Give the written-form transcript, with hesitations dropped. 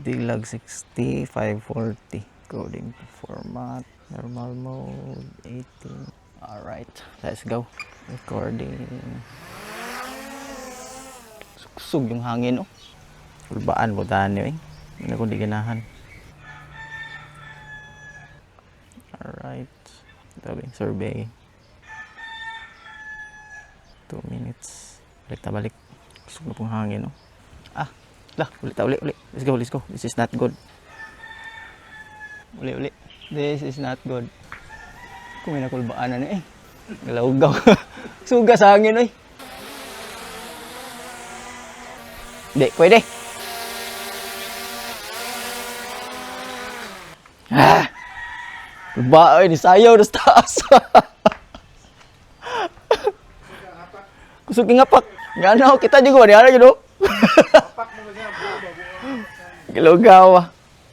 Dilag 60, 540. Coding format. Normal mode 18. Alright, let's go. Recording. Sugsug yung hangin, oh. Kulbaan mo tani, eh. Hindi ko di ganahan. Alright. Survey. 2 minutes. Balik na balik. Kusog na pong hangin, no? Ulit. Let's go. This is not good. Uli. This is not good. Kung may nakulbaan na eh. Galawgaw. Suga sa hangin, eh. Hindi, pwede. Kulbaan, nisayaw na sa taas. Kusog ngapak. Nga na, kita juga, niya na yun, oh. Galawgaw, ah.